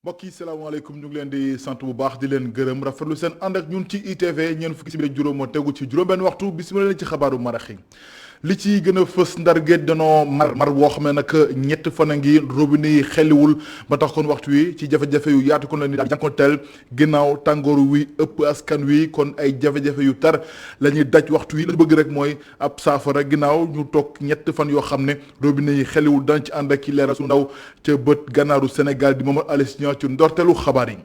mbokk yi salaamaaleykum ñu ngi leen di sant bu baax di leen gërëm rafetlu seen ànd ak ñun ci ITV ñeent fukki simili ak juróom moo tegu ci juróom-benn waxtu bisimilah leen ci xabaaru maraxi li ci gën a fës ndar géej danoo mar boo xam ne nag ñett fan a ngi robinet yi xelliwul ba tax kon waxtu wi ci jafe-jafe yu yaatu kon la ni daal jànkonteel ginnaaw tàngoor wi ëpp askan wi kon ay jafe-jafe yu tar la ñuy daj waxtu wi la bëgg rek mooy ab saafara ginnaaw ñu toog ñett fan yoo xam ne robinet yi xelliwul dañ ci ànd ak ki leeral su ndaw ca bët gànnaaru Sénégal di Mamadou Alioune Niang ci ndorteelu xabaar yi.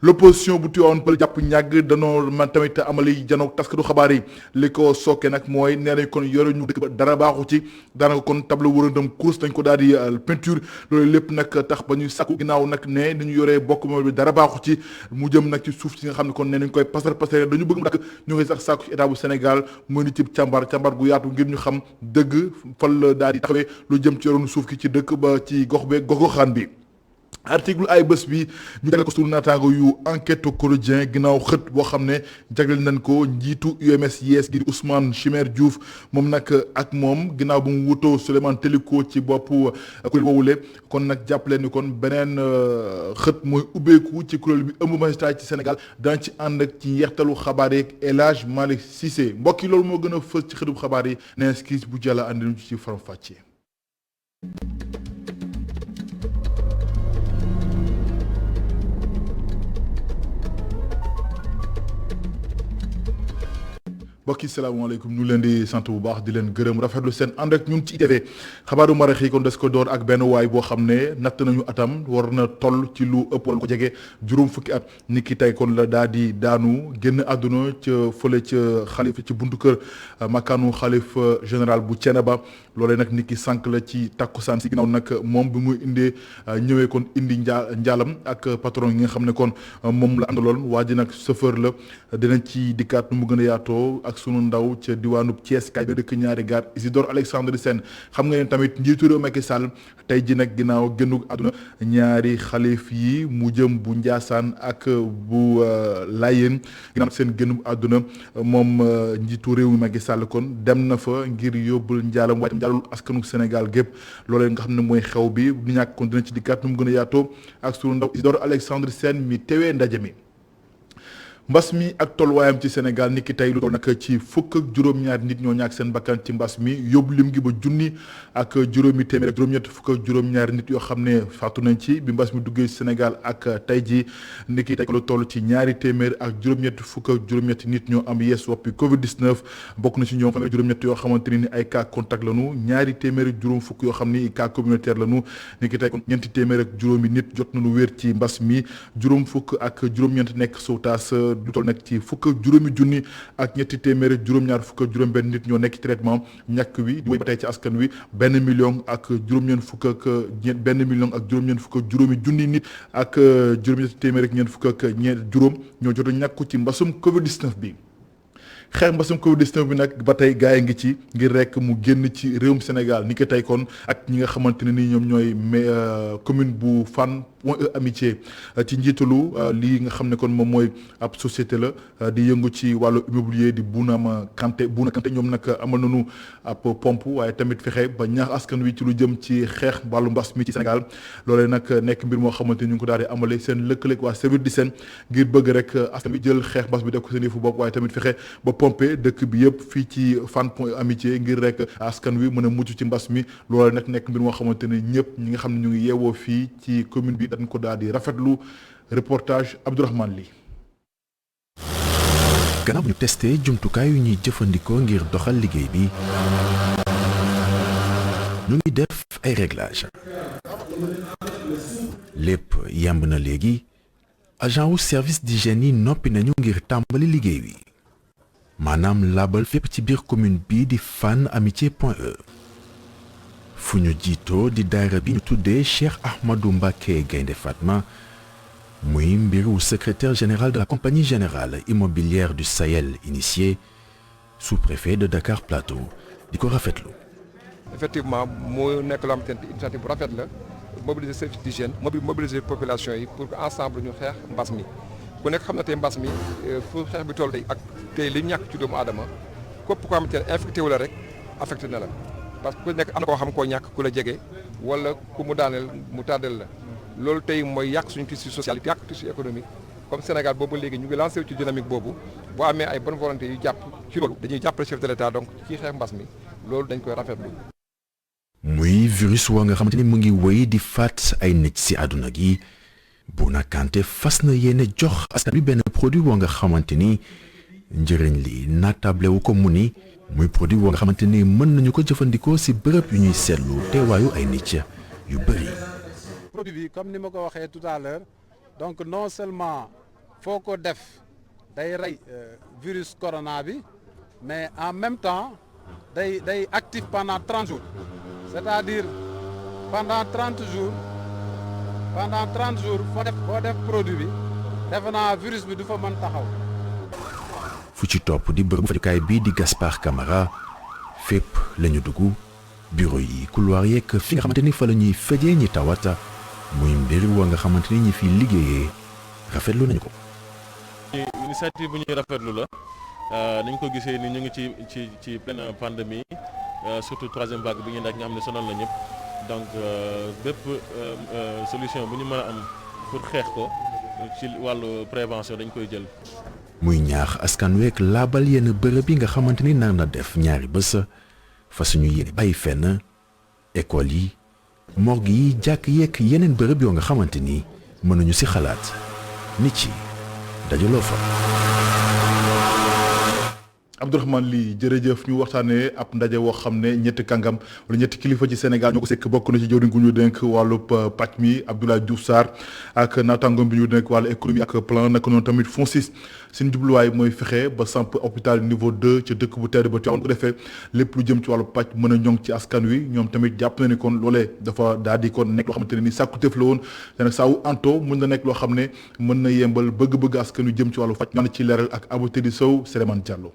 l'opposition bu Tivaouane Peulh jàpp ñàgg danoo man tamit amali janook taskatu xabaar yi li ko sooke nag mooy nee nañ kon yore ñu dëkk ba dara baaxu ci daanaka kon tableau wërëndam course dañ ko daal di peinture loolu lépp nag tax ba ñuy sàkku ginnaaw nag ne ni ñu yoree bokk moom bi dara baaxu ci mu jëm nag ci suuf si nga xam ne kon nee nañ koy pasar dañu bëgg mu dakk ñu ngi sax sàkku ci état bu Sénégal mu ni ci càmbar gu yaatu ngir ñu xam dëgg fan la daal di taxawee lu jëm ci yoroonu suuf ki ci dëkk ba ci gox be gox-goxaan bi. article ay bés bi ñu jagleel ko sunu naataango yu enquête quotidien ginnaaw xët boo xam ne jagleel nañ ko njiitu UMS yees gi di Ousmane Chimère Diouf moom nag ak moom ginnaaw bu mu wutoo Souleymane Teliko ci boppu kuréel woowule kon nag jàppale ni kon beneen xët mooy ubbeeku ci kuréel bi ëmb magistrat ci Sénégal daañu ci ànd ak ci njeextalu xabaar yeeg El Hadj Malick Cissé mbokk yi loolu moo gën a fës ci xëtub xabaar yi nee skis bu jàlla andi nañu ci faram fàccee. mbokk yi salaamaaleykum ñu leen di sant bu baax di leen gërëm rafetlu seen ànd ak ñun ci ITV xabaaru marax yi kon des ko door ak benn waay boo xam ne natt nañu atam war na toll ci lu ëpp wala ko jege juróom fukki at ni ki tey kon la daa di daanu génn àdduna ca fële ca xalifa ci buntu kër makkaanu xalif général bu Thiénaba loolee nag ni ki sànq la ci takkusaan si ginnaaw nag moom bi muy indee ñëwee kon indi njaalam ak patron yi nga xam ne kon moom la àndaloon waa ji nag chauffeur la dinañ ci dikkaat nu mu gën a yaatoo ak sunu ndaw ca diwaanu Thiès kaay bi dëkk ñaari gaar Isidore Alexandre Sène xam nga ne tamit njiitu réew Macky Sall tey ji nag ginnaaw génnu àdduna ñaari xalif yi mu jëm bu Njaasaan ak bu Layeen ginnaaw seen génnu àdduna moom njiitu réew mi Macky Sall kon dem na fa ngir yóbbul njaalam waaye njaalul askanu Sénégal gépp loolee nga xam ne mooy xew bi du ñàkk kon dina ci dikkaat nu mu gën a yaatoo ak sunu ndaw Isidore Alexandre Sène mi tewee ndaje mi. mbas mi ak tolluwaayam ci Sénégal ni ki tey lu toll nag ci fukk ak juróom-ñaari nit ñoo ñàkk seen bakkan ci mbas mi yóbbu lim gi ba junni ak juróomi téeméer ak juróom-ñett fukk ak juróom-ñaari nit yoo xam ne faatu nañ ci bi mbas mi duggee Sénégal ak tey ji ni ki tey lu toll ci ñaari téeméer ak juróom-ñett fukk ak juróom-ñetti nit ñoo am yees woppi Covid 19 bokk na ci ñoom xam ne juróom-ñett yoo xamante ni ay cas contact lañu ñaari téeméer ak juróom fukk yoo xam ni cas communautaire lañu ni ki tey kon ñeenti téeméer ak juróomi nit jot nañu wér ci mbas mi juróom fukk ak juróom-ñeent nekk sowtaas du toll nekk ci fukk ak juróomi junni ak ñetti téeméer ak juróom-ñaar fukk ak juróom-benn nit ñoo nekk ci traitement ñàkk wi di wéy ba tey ci askan wi 1 million ak juróom-ñeent fukk ak 1 million ak juróom-ñeent fukk ak juróomi junni nit ak juróom-ñetti téeméer ak ñeent fukk ak ñeent juróom ñoo jot a ñàkku ci mbasum Covid 19 bi. xeex mbasum Covid 19 bi nag ba tey gaa yi ngi ci ngir rek mu génn ci réewum Sénégal ni ko tey kon ak ñi nga xamante ne ni ñoom ñooy commune bu Fann Point E Amitié ci njiitalu lii nga xam ne kon moom mooy ab société la di yëngu ci wàllu immobilier di Bouna Kanté ñoom nag amal nañu ab pompe waaye tamit fexe ba ñaax askan wi ci lu jëm ci xeex wàllu mbas mi ci Sénégal loolee nag nekk mbir moo xamante ni ñu ngi ko daal di amale seen lëkkaleeg waa service d'hygiène ngir bëgg rek askan wi jël xeex mbas bi def ko seen yëfu bopp waaye tamit fexe ba pompe dëkk bi yëpp fii ci Fann Point E Amitié ngir rek askan wi mën a mucc ci mbas mi loolee nag nekk mbir moo xamante ne ñëpp ñi nga xam ne ñu ngi yeewoo fii ci commune bi dañ ko daal di rafetlu reportage Abdourahmane Ly. gannaaw bu ñu testé jumtukaay yu ñuy jëfandikoo ngir doxal liggéey bi ñu ngi def ay réglage lépp yemb na léegi agent wu service d'hygiène yi noppi nañu ngir tàmbali liggéey wi maanaam labal fépp ci biir commune bi di Fann Amitié Point E fu ñu jiitoo di daara bi ñu tuddee Cheikh Ahmadou Mbacké Gaynde Fatma muy mbiru secrétaire général de la compagnie générale immobilière du Sahel initié sous-préfet de Dakar Plateau di ko rafetlu. effectivement moo nekk loo xamante ne initiative bu rafet la mobiliser service d'hygiène mobiliser population yi pour que ensemble ñu xeex mbas mi ku nekk xam na tey mbas mi fu xeex bi toll tey ak tey li ñàkk ci doomu aadama képp koo xamante ne infecté wu la rek affecté na la parce que ku nekk am na koo xam koo ñàkk ku la jege wala ku mu daaneel mu tàddeel la loolu tey mooy yàq suñu tissu social yàq tissu économique comme Sénégal boobu léegi ñu ngi lancé ci dynamique boobu boo amee ay bonne volonté yu jàpp ci loolu dañuy jàppale chef de l'État donc ci xeex mbas mi loolu dañ koy rafetlu. muy virus woo nga xamante ni mu ngi wéy di faat ay nit ci àdduna gi Bouna Kanté fas na yéene jox askan bi benn produit woo nga xamante ni njëriñ li naatable wu ko mu ni muy produit woo nga xamante ni mën nañu ko jëfandikoo ci bërëb yu ñuy seetlu teewaayu ay nit yu bëri. produit bi comme ni ma ko waxee tout à l'heure donc non seulement foo ko def day rey virus corona bi mais en même temps day actif pendant 30 jours c'est-à-dire pendant 30 jours foo def produit bi defe naa virus bi du fa mën taxaw. fu ci topp di bërëbu fajukaay bii di Gaspard Camara fépp lañu dugg bureau yi couloir yeeg fi nga xamante ni fa la ñuy fajee ñi tawata muy mbir wa nga xamante ni ñi fi liggéeyee rafetlu nañu ko. initiative bu ñuy rafetlu la nañ ko gisee ni ñu ngi ci pleine pandémie surtout troisième vague bi ñu nekk nga xam ne sonal na ñëpp donc bépp solution bu ñu mën a am pour xeex ko ci wàllu prévention dañ koy jël. muy ñaax askan week laabal yenn bërëb yi nga xamante ni nar na def ñaari bés fa suñu yéene bàyyi fenn école yi morgue yi jàkk yeeg yeneen bërëb yoo nga xamante ni mënuñu ci xalaat nit ci dajaloo fa. Abdourahmane Ly jërëjëf ñu waxtaanee ab ndaje woo xam ne ñetti kàngam wala ñetti kilifa ci Sénégal ñoo ko sekk bokk na ci jëwriñ gu ñu dénk wàllub pàcc mi Abdoulaye Diouf Sarr ak naataangoom bi ñu dénk wàllu économie ak plan naka noonu tamit FONSIS seen jubluwaay mooy fexe ba samp hôpital niveau 2 ca dëkk bu tedd ba Tivaouane ko defee lépp lu jëm ci wàllu pàcc mën a ñoŋ ci askan wi ñoom tamit jàpp na ni kon loolee dafa daal di kon nekk loo xamante ne ni sàkkuteef la woon te nag saa wu anto mën na nekk loo xam ne mën na yembal bëgg-bëgg askan wi jëm ci wàllu pàcc ñu ci leeral ak Abou Teddy Sow Souleymane Diallo.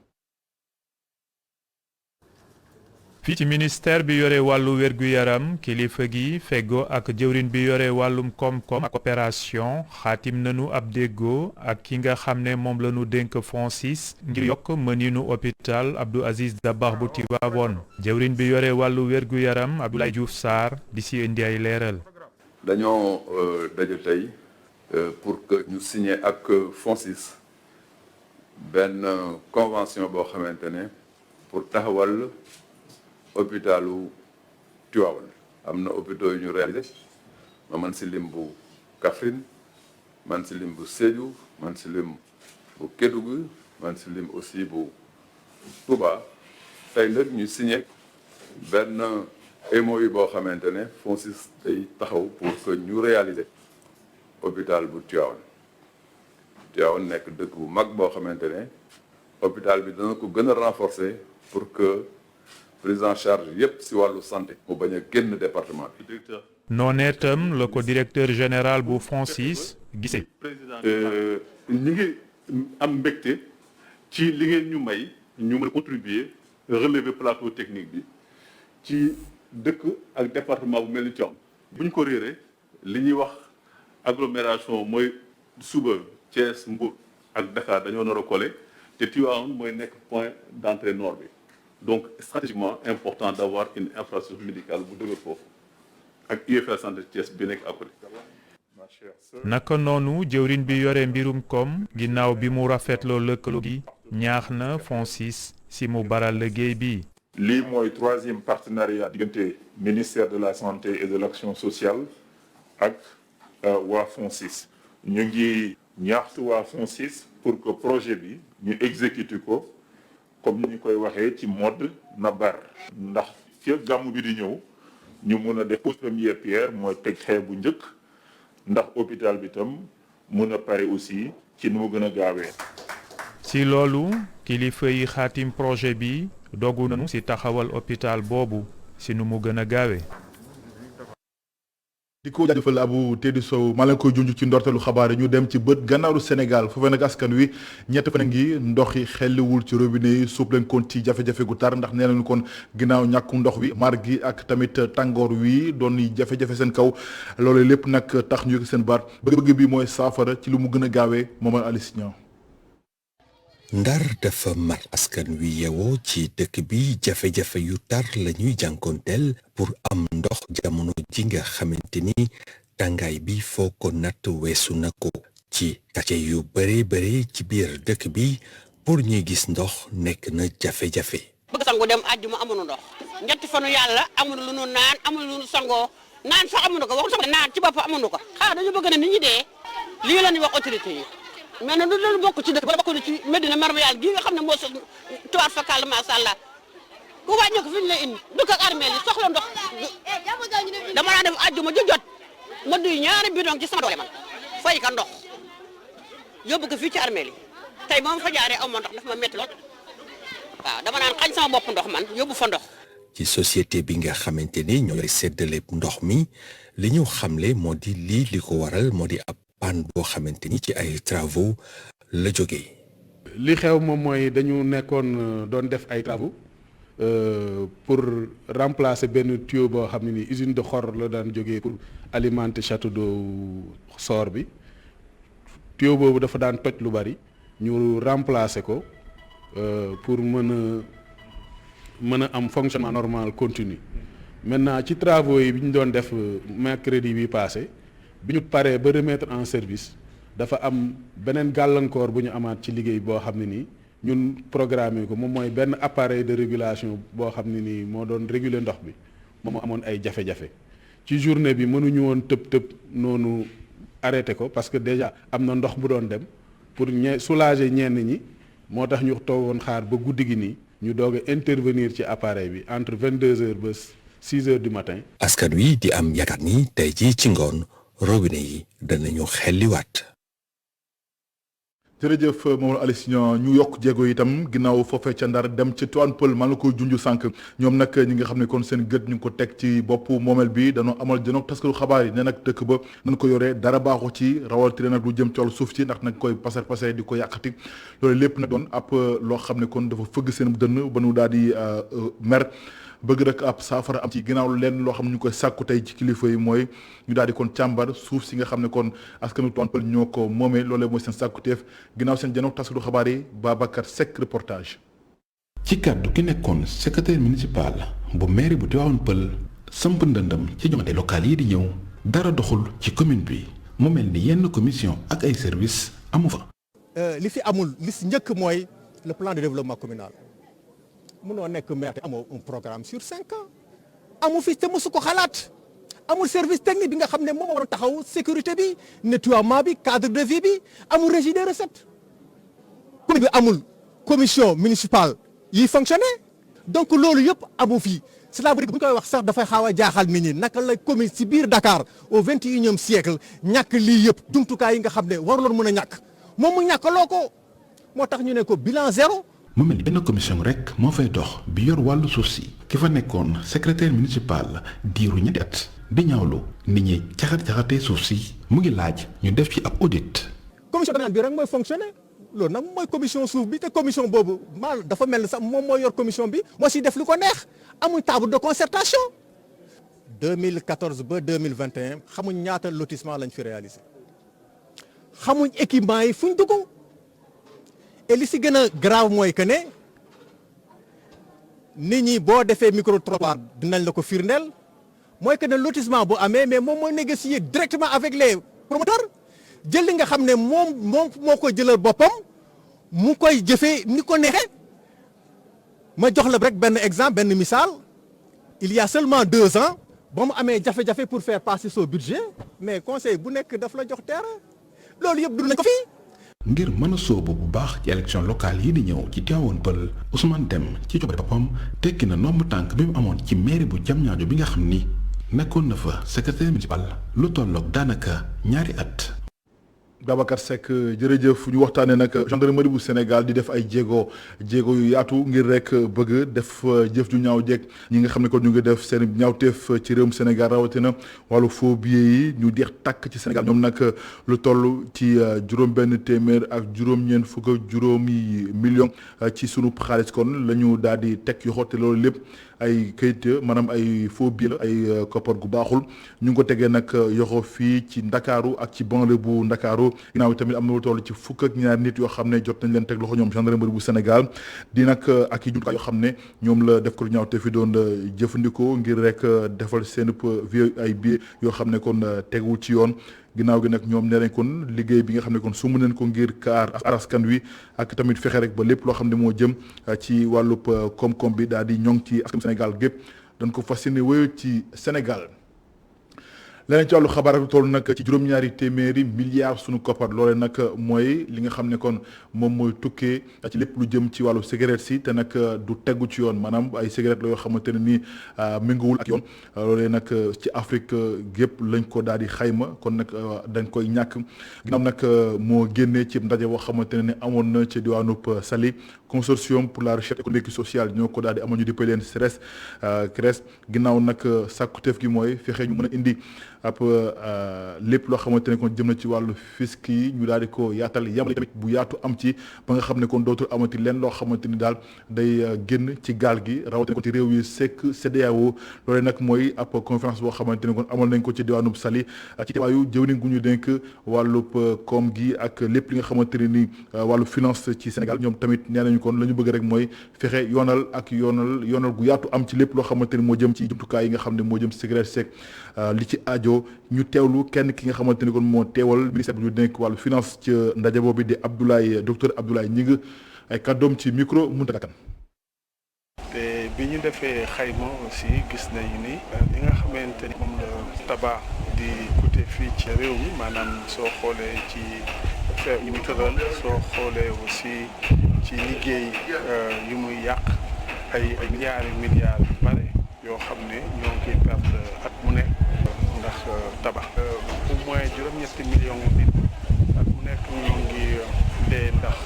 fii ci ministère bi yore wàllu wér-gu-yaram kilifa gi feggo ak jëwrin bi yore wàllum koom-koom ak coopération xaatim nañu ab déggoo ak ki nga xam ne moom la ñu dénk FONSIS ngir yokk mëninu hôpital Abdou Aziz Dabakh bu Tivaouane jëwrin bi yore wàllu wér-gu-yaram Abdoulaye Diouf Sarr di si indi ay leeral. dañoo daje tey pour que ñu signer ak FONSIS benn convention boo xamante ne pour taxawal hôpitalu Tivaouane am na hôpitaux yu ñu réalisé ma man si lim bu Kaffrine man si lim bu Sédhiou man si lim bu Kédougou man si lim aussi bu Touba tey nag ñu signé benn MOU boo xamante ne FONSIS day taxaw pour que ñu réaliser hôpital bu Tivaouane nekk dëkk bu mag boo xamante ne hôpital bi dana ko gën a renforcer pour que prise en charge yépp ci wàllu santé mu bañ a génn département bi. noonee tam la ko directeur général bu FONSIS gisee. ñi ngi am mbégte ci li ngeen ñu may ñu mën a contribuer relever plateau technique bi ci dëkk ak département bu mel ni Tivaouane. bu ñu ko réeree li ñuy wax agglomération mooy suba Thiès Mbour ak Dakar dañoo nar a collé te Tivaouane mooy nekk point d'entrée nord bi. donc stratégiquement important d'avoir une infrastructure médicale bu dëgër foofu ak UFR Santé Thiès bi nekk à côté. naka noonu jëwriñ bi yore mbirum koom ginnaaw bi mu rafetloo lëkkaloo gi ñaax na FONSIS si mu baral liggéey bi. lii mooy troisième partenariat diggante ministère de la santé et de l'action sociale ak waa FONSIS ñu ngi ñaaxtu waa FONSIS pour que projet bi ñu exécuter ko. comme ni ñu koy waxee ci mode nabar ndax ci gàmmu bi di ñëw ñu mun a def pose première pierre mooy teg xeer bu njëkk ndax hôpital bi tam mun a pare aussi ci nu mu gën a gaawee. si loolu kilifa yi xaatim projet bi dogu nañu si taxawal hôpital boobu si nu mu gën a gaawee. di ko jaajëfal Abou Teddy Sow maa leen koy junj ci ndorteelu xabaar yi ñu dem ci bët gànnaaru Sénégal foofee nag askan wi ñett fan ngi ndox yi xelliwul ci robinet yi suuf leen kon ci jafe-jafe gu tar ndax nee nañu kon ginnaaw ñàkku ndox wi mar gi ak tamit tàngoor wi doon jafe-jafe seen kaw loolu lépp nag tax ñu yëg seen baat bëgg bi mooy saafara ci lu mu gën a gaawee moom Alice Niang. Ndar dafa mar askan wi yeewoo ci dëkk bi jafe-jafe yu tar la ñuy jànkoonteel pour am ndox jamono ji nga xamante ni tàngaay bi foo ko natt weesu na ko ci quartier yu bare ci biir dëkk bi pour ñuy gis ndox nekk na jafe-jafe. bëgg sangu dem àjjuma amuñu ndox ñetti fanu yàlla amuñu lu nu naan amuñu lu nu sangoo naan sax amuñu ko waxu sax naan ci bopp amuñu ko dañu bëgg ne nit ñi dee lii la ñuy wax autorité yi mais nag lu bokk ci dëkk ba bokk ci Médina Marmayal gii nga xam ne moo sos tuwaat fakal macha allah ku wàññi ko fi ñu lay indi dëkk ak armée yi soxla ndox dama naa def àjjuma ju jot ma duy ñaari bidon ci sama doole man fay ka ndox yóbbu ko fii ci armée yi tey moom fa jaaree aw ma ndox daf ma métti lool waaw dama naan xañ sama bopp ndox man yóbbu fa ndox. ci société bi nga xamante ni ñooy séddale ndox mi li ñu xamle moo di li ko waral moo di ab panne boo xamante ni ci ay travaux la jógee. li xew moom mooy dañu nekkoon doon def ay travaux pour remplacer benn tuyau boo xam ne ni usine de Xor la daan jógee pour alimenter château d'eau Sor bi tuyau boobu dafa daan toj lu bari ñu remplacer ko pour mën a am fonctionnement normal continu. maintenant ci travaux yi bi ñu doon def mercredi bi passé bi ñu paree ba remettre en service dafa am beneen gàllankoor bu ñu amaat ci liggéey boo xam ne nii ñun programmé ko moom mooy benn appareil de régulation boo xam ne nii moo doon réguler ndox bi moom amoon ay jafe-jafe ci journée bi mënuñu woon tëb noonu arrêté ko parce que déjà am na ndox bu doon dem pour soulager ñenn ñi moo tax ñu toogoon xaar ba guddi gi nii ñu doog a intervenir ci appareil bi entre 22h ba 6h du matin. askan wi di am yaakaar ni tey jii ci ngoon robinet yi danañu xelliwaat. jërëjëf Mamadou Aly Signan ñu yokk jéego itam ginnaaw foofee ca Ndar dem ci Tivaouane Peulh maa la koy junj sànq ñoom nag ñi nga xam ne kon seen gët ñu ngi ko teg ci boppu moomeel bi dañoo amal jënoog taskatu xabaar yi ne nag dëkk ba nañ ko yoree dara baaxu ci rawatina nag lu jëm ci wàllu suuf ci ndax nag koy pasar di ko yàqati loolu lépp nag doon ab loo xam ne kon dafa fëgg seen dënn ba nu daal di mer bëgg rek ab saafara am ci ginnaaw leen loo xam ne ñu koy sàkku tey ci kilifa yi mooy ñu daal di kon càmbar suuf si nga xam ne kon askanu Tivaouane Peulh ñoo ko moomee loolee mooy seen sàkkuteef ginnaaw seen janook taskatu xabaar yi Babacar Seck reportage. ci kàddu ki nekkoon secrétaire municipal bu mairie bu Tivaouane Peulh samp ndëndam ci joŋante locales yi di ñëw dara doxul ci commune bi mu mel ni yenn commission ak ay services amu fa. li fi amul li si njëkk mooy le plan de développement communal. mënoo nekk maire te amoo un programme sur 5 ans amu fi te mosu ko xalaat amul service technique bi nga xam ne moom war a taxaw sécurité bi nettoiement bi cadre de vie bi amul régie des recettes commune bi amul commission municipale yiy fonctionner donc loolu yëpp amu fi c'est-à-dire bu ñu koy wax sax dafay xaw a jaaxal nit ñi naka la commune ci biir Dakar au 21e siècle ñàkk lii yëpp jumtukaay yi nga xam ne waruloon mën a ñàkk moom mu ñàkkaloo ko moo tax ñu ne ko bilan zéro. mu mel ni benn commission rek moo fay dox bi yor wàllu suuf si ki fa nekkoon secrétaire municipal diiru ñetti at di ñaawlu nit ñi caxat-caxatee suuf si mu ngi laaj ñu def ci ab audit. commission domaine bi rek mooy fonctionner loolu nag mooy commission suuf bi te commission boobu mal dafa mel ni sax moom mooy yor commission bi moo si def lu ko neex amuñ table de concertation. 2014 ba 2021 xamuñ ñaata lotissement lañ fi réalisé xamuñ équipement yi fuñ dugg. et li si gën a grave mooy que ne nit ñi boo defee micro trottoir dinañ la ko firndeel mooy que ne lotissement bu amee mais moom mooy négocier directement avec les promoteurs jël li nga xam ne moom moo ko jëlal boppam mu koy jëfee ni ko neexee ma jox la rek benn exemple benn misaal il y a seulement 2 ans ba mu amee jafe-jafe pour faire passer son budget mais conseil bu nekk daf la jox terrain loolu yëpp dund nañ ko fii. ngir mën a sóobu bu baax ci élection locale yi di ñëw ci Tivaouane Peulh Ousmane Deme ci coobare boppam tekki na nombre tànk bi mu amoon ci mairie bu Diamniadio bi nga xam ni nekkoon na fa secrétaire municipal lu tolloog daanaka 2 at. Babacar Seck jërëjëf ñu waxtaanee nag gendarmerie bu Sénégal di def ay jéego yu yaatu ngir rek bëgg def jëf ju ñaaw jeeg ñi nga xam ne kon ñu ngi def seen ñaawteef ci réewum Sénégal rawatina wàllu faux billets yi ñu deex tàkk ci Sénégal ñoom nag lu toll ci juróom-benn téeméer ak juróom-ñeent fukk ak juróomi million ci sunu xaalis kon la ñu daal di teg yoxo te loolu lépp ay kayit maanaam ay faux billets ay koppar gu baaxul ñu ngi ko tegee nag yoxo fii ci Ndakaaru ak ci banlieue bu Ndakaaru ginnaaw tamit am na lu toll ci fukk ak ñaar nit yoo xam ne jot nañ leen teg loxo ñoom gendarmerie bu Sénégal di nag ak i jumtukaay yoo xam ne ñoom la def ko lu ñaaw te fi doon jëfandikoo ngir rek defal seen vieux ay billets yoo xam ne kon tegul ci yoon. ginnaaw gi nag ñoom nee nañ kon liggéey bi nga xam ne kon sumb nañ ko ngir kaar askan wi ak tamit fexe rek ba lépp loo xam ne moo jëm ci wàllub koom-koom bi daal di ñoŋ ci askan Sénégal gépp dañ ko fas yéene wéyu ci Sénégal. leneen ci wàllu xabaar ak toll nag ci juróom-ñaari téeméeri milliards sunu koppar loole nag mooy li nga xam ne kon moom mooy tukkee ci lépp lu jëm ci wàllu cigarette si te nag du tegu ci yoon maanaam ay cigarette la yoo xamante ne nii méngoowul ak yoon loolee nag ci Afrique gépp lañ ko daal di xayma kon nag dañ koy ñàkk ginnaaw nag moo génnee ci ndaje boo xamante ne amoon na ci diwaanub Saly consortium pour la recherche économique et sociale ñoo ko daal di amoon ñu dippee leen CRES ginnaaw nag sàkkuteef gi mooy fexe ñu mën a indi ab lépp loo xamante ne kon jëm na ci wàllu fisc yi ñu daal di ko yaatal yamale tamit bu yaatu am ci ba nga xam ne kon dootul amati leen loo xamante ni daal day génn ci gaal gi rawatina ko ci réew yi sekk CEDEAO loolee nag mooy ab conférence boo xamante ne kon amal nañ ko ci diwaanub Saly ci teewaayu jëwriñ gu ñu dénk wàllub koom gi ak lépp li nga xamante ne ni wàllu finance ci Sénégal ñoom tamit nee nañu kon la ñu bëgg rek mooy fexe yoonal gu yaatu am ci lépp loo xamante ni moo jëm ci jumtukaay yi nga xam ne moo jëm ci cigarette sec li ci aajo ñu teewlu kenn ki nga xamante ni kon moo teewal ministère bi ñu dénk wàllu finance ci ndaje boobu di docteur Abdoulaye Gningue ay kàddoom ci micro Mountaga Kane. te bi ñu defee xayma aussi gis nañu ni li nga xamante ni moom la tabac di coûter fii ci réew mi maanaam soo xoolee ci feew yi mu tëral soo xoolee aussi ci liggéey yu muy yàq ay milliards yu bare yoo xam ne ñoo ngi koy perte at mu nekk ndax tabac au moins juróom-ñetti millions nit at mu nekk ñoo ngi dee ndax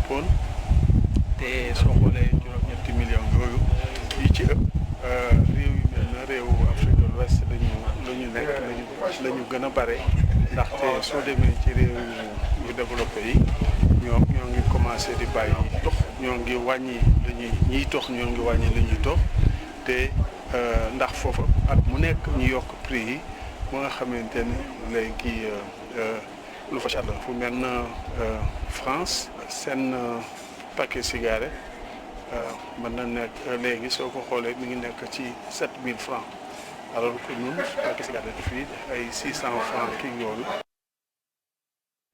pon te soo xoolee juróom-ñetti millions yooyu yi ci ëpp réew yu mel na réew Afrique de l'Ouest lañu nekk lañu gën a bare ndaxte soo demee ci réew yu développé yi ñoom ñoo ngi commencé di bàyyi tox ñoo ngi wàññi ñiy tox ñoo ngi wàññi li ñuy tox te ndax foofu at mu nekk ñu yokk prix yi ba nga xamante ni léegi lu fa càll fu mel na France seen paquet cigarette mën na nekk léegi soo ko xoolee mi ngi nekk ci 7000 francs alors que ñun paquet cigarette fii ay 600 francs kii yooyu.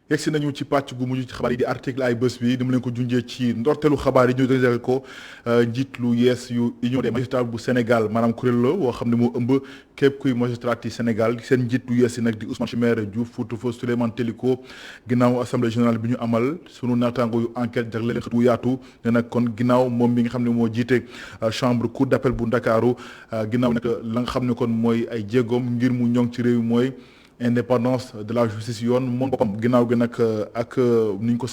yegsi nañu ci pàcc gu mujj ci xabaar yi di article ay bés bi ni mu leen ko junjee ci ndorteelu xabaar yi ñu déglu ko njiit lu yees yu union des magistrats bu Sénégal maanaam kuréel la woo xam ne moo ëmb képp kuy magistrat yi Sénégal seen njiit lu yees yi nag di Ousmane Chimère Diouf Fouta fa Souleymane Teliko ginnaaw assemblée générale bi ñu amal sunu naataango yu enquête jagleel xët wu yaatu ne nag kon ginnaaw moom bi nga xam ne moo jiite chambre cour d'appel bu Ndakaaru ginnaaw nag la nga xam ne kon mooy ay jéegoom ngir mu ñoŋ ci réew mi mooy indépendance de la justice yoon moom boppam ginnaaw gi nag ak ni ñu ko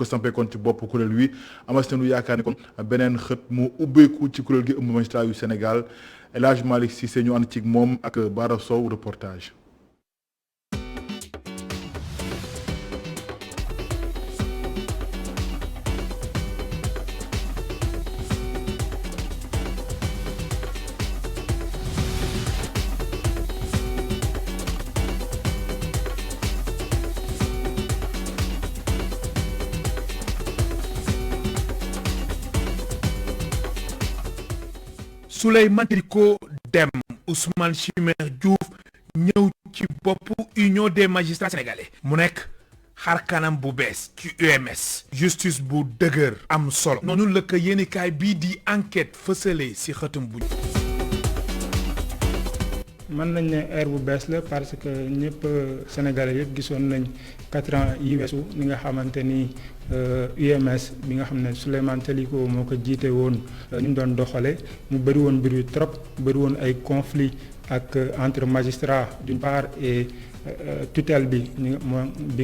sampee kon ci bopp kuréel wi amas nañu yaakaar ne kon beneen xët mu ubbeeku ci kuréel gi ëmb magistrat yu Sénégal El Hadj Malick Cissé ñu ànd ci moom ak Bara Sow reportage. Souleymane Teliko dem Ousmane Chimère Diouf ñëw ci boppu union des magistrats sénégalais mu nekk xar kanam bu bees ci UMS justice bu dëgër am solo noonu la ko yéenekaay bii di enquête fësale ci xëtam bu mën nañ ne ère bu bees la parce que ñëpp sénégalais yëpp gisoon nañ 4 ans yi weesu ni nga xamante ni UMS bi nga xam ne Souleymane Teliko moo ko jiite woon ni mu doon doxale mu bëri woon mbir yu trop bëri woon ay conflit ak entre magistrats d'une part et tutelle bi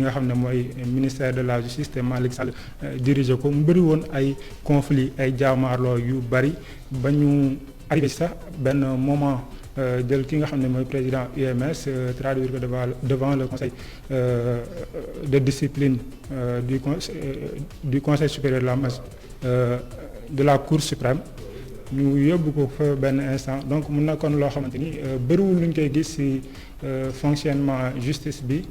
nga xam ne mooy ministère de la justice te Malick Sall dirigé ko mu bëri woon ay conflit ay jaamaarloo yu bëri ba ñu arrivé sax benn moment jël ki nga xam ne mooy président UMS traduire ko devant le conseil de discipline du conseil supérieur de la Cour suprême ñu yóbbu ko fa benn instant donc mun na kon loo xamante ni bëriwul luñ koy gis ci fonctionnement justice bi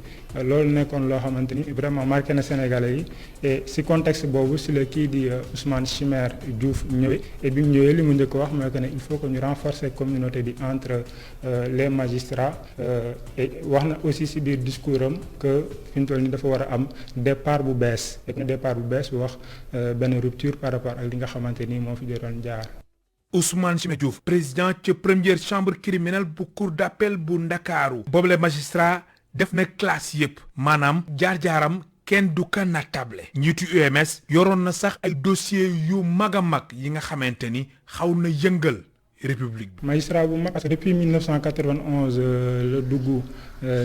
loolu nekkoon loo xamante ni vraiment marqué na Sénégalais yi et ci contexte boobu ci la kii di Ousmane Chimère Diouf ñëwee et bi mu ñëwee li mu njëkk wax mooy que ne il faut que ñu renforcer communauté bi entre les magistrats et wax na aussi ci biir discours am que fi ñu toll nii dafa war a am départ bu bees et départ bu bees bu wax benn rupture par rapport ak li nga xamante ni moo fi jotoon jaar. Ousmane Chimère Diouf président ca première chambre criminelle bu cour d'appel bu Ndakaaru boobule magistrat def na classe yëpp maanaam jaar-jaaram kenn du ka natable njiitu UMS yoroon na sax ay dossiers yu mag a mag yi nga xamante ni xaw na yëngal république bi. magistrat bu mag parce que depuis 1991 la dugg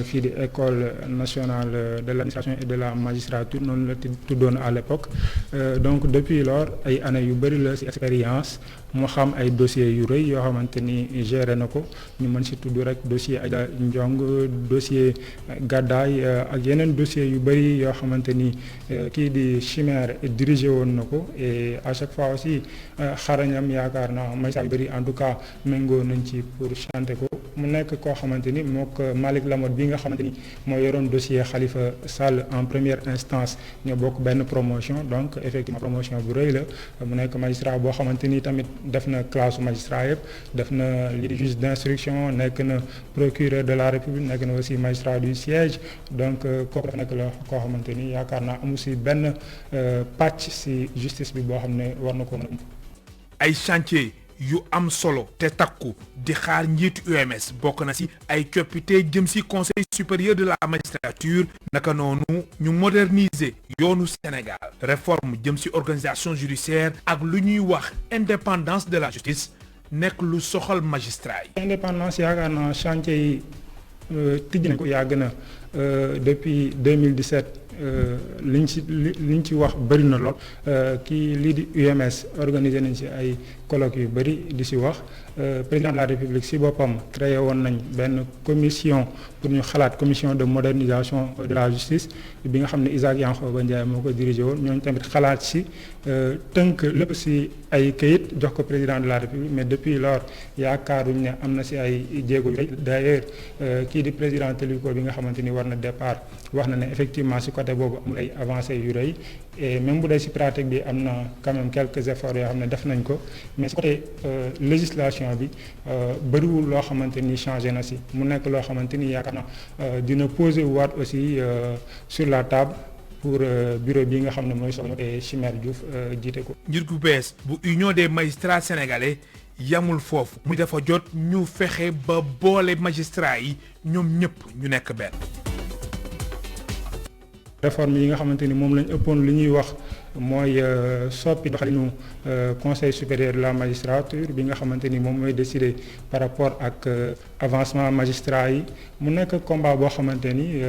fii di école nationale de l'administration et de la magistrature noonu la tuddoon à l'époque donc depuis lors ay années yu bëri la ci expérience mu xam ay dossiers yu rëy yoo xamante ni géré na ko ñu mën ci tudd rek dossier Adja Ndiong dossier Gàddaay ak yeneen dossiers yu bëri yoo xamante ni kii di Chimère dirigé woon na ko et à chaque fois aussi xarañam yaakaar naa magistrat yu bëri en tout cas méngoo nañ ci pour chanter ko mu nekk koo xamante ni mook Malick Lamotte bi nga xamante ni moo yoroon dossier Khalifa Sall en première instance ñoo bokk benn promotion donc effectivement promotion bu rëy la mu nekk magistrat boo xamante ni tamit def na classe magistrat yëpp def na li juge d'instruction nekk na procureur de la République nekk na aussi magistrat du siège donc kooku dafa nekk la koo xamante ni yaakaar naa amu si benn pàcc si justice bi boo xam ne war na ko mën a ay chantier yu am solo te takku di xaar njiitu UMS bokk na ci ay coppite jëm ci conseil supérieur de la magistrature naka noonu ñu moderniser yoonu Sénégal réforme jëm ci organisation judiciaire ak lu ñuy wax indépendance de la justice nekk lu soxal magistrat yi. indépendance yaakaar naa chantier yi tijji nañ ko yàgg na depuis 2017. liñ ci wax bëri na lool kii lii di UMS organisé nañ ci ay colloques yu bëri di ci wax président de la République ci boppam créé woon nañ benn commission pour ñu xalaat commission de modernisation de la justice bi nga xam ne Isaac Yankhoba Ndiaye moo ko dirigé woon ñooñu tamit xalaat ci tënk lépp ci ay këyit jox ko président de la République mais depuis lors yaakaaruñ ne am na ci ay jéego yu rëy d'ailleurs kii di président Téliko bi nga xamante ni war na départ wax na ne effectivement ci côté boobu amul ay avancées yu rëy et même bu dee ci pratique bi am na quand même quelques efforts yoo xam ne def nañ ko mais ci côté législation bi bëriwul loo xamante ni changé na ci mu nekk loo xamante ni yaakaar na dina poser waat aussi sur la table pour bureau bi nga xam ne mooy soxna te Chimère Diouf jiite ko. njir gu bees bu union des magistrats sénégalais yamul foofu mu dafa jot ñu fexe ba boole magistrats yi ñoom ñëpp ñu nekk benn. réforme yi nga xamante ni moom lañ ëppoon li ñuy wax mooy soppi doxalinu conseil supérieur de la magistrature bi nga xamante ni moom mooy décider par rapport ak avancement magistrat yi mu nekk combat boo xamante ni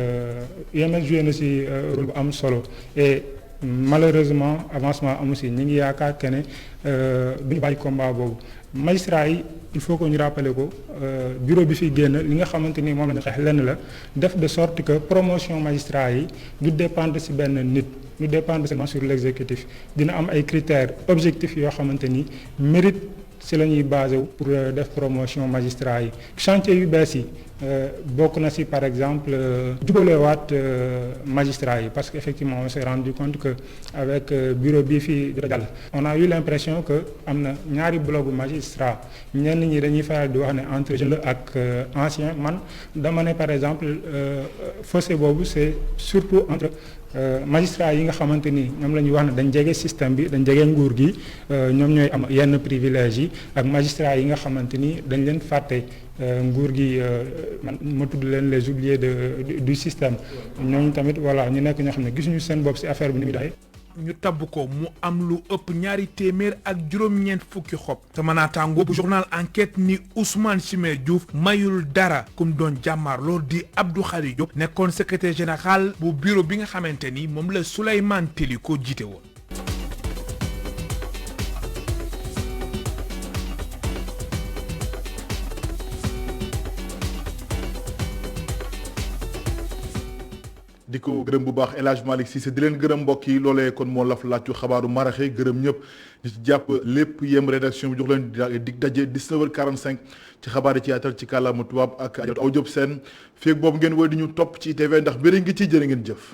UMS joué na ci rôle bu am solo et malheureusement avancement amu ci ñi ngi yaakaar que ne duñu bàyyi combat boobu magistrat yi il faut que ñu rappeler ko bureau bi fi génn li nga xamante ni moom la ñu xeex lenn la def de sorte que promotion magistrat yi du dépendre ci benn nit du dépendre seulement sur l'exécutif dina am ay critères objectifs yoo xamante ni mérite ci la ñuy basé wu pour def promotion magistrat yi chantier yu bees yi bokk na ci par exemple jubalewaat magistrat yi parce que effectivement on s'est rendu compte que avec bureau bii fii jàll on a eu l'impression que am na ñaari bloc magistrat ñenn ñi dañuy faral di wax ne entre jeune ak ancien man dama ne par exemple fossé boobu c'est surtout entre magistrats yi nga xamante ni ñoom la ñuy wax ne dañ jege système bi dañ jege nguur gi ñoom ñooy am yenn privilèges yi ak magistrats yi nga xamante ni dañ leen fàtte nguur gi man ma tudd leen les oubliés du système ñooñu tamit voilà ñu nekk ñoo xam ne gisuñu seen bopp ci affaire bi ni muy doxee. ñu tabb ko mu am lu ëpp ñaari téeméer ak juróom-ñeent fukki xob sama naataango bu journal enquête ni Ousmane Chimère Diouf mayul dara kum doon jàmmaar loolu di Abdou Khari Diop nekkoon secrétaire général bu bureau bi nga xamante ni moom la Souleymane Téliko jiite woon. di ko gërëm bu baax El Hadj Malick Cissé di leen gërëm mbokk yi loolee kon moo laf laajtu xabaaru maraxe gërëm ñëpp di ci jàpp lépp yem rédaction bi jox leen dig daje 19h45 ci xabaar yi ci yaatal ci kàllaama tubaab ak Aw Diop Sène feeg boobu ngeen woy di ñu topp ci ITV ndax bëri ngi ci jërë ngeen jëf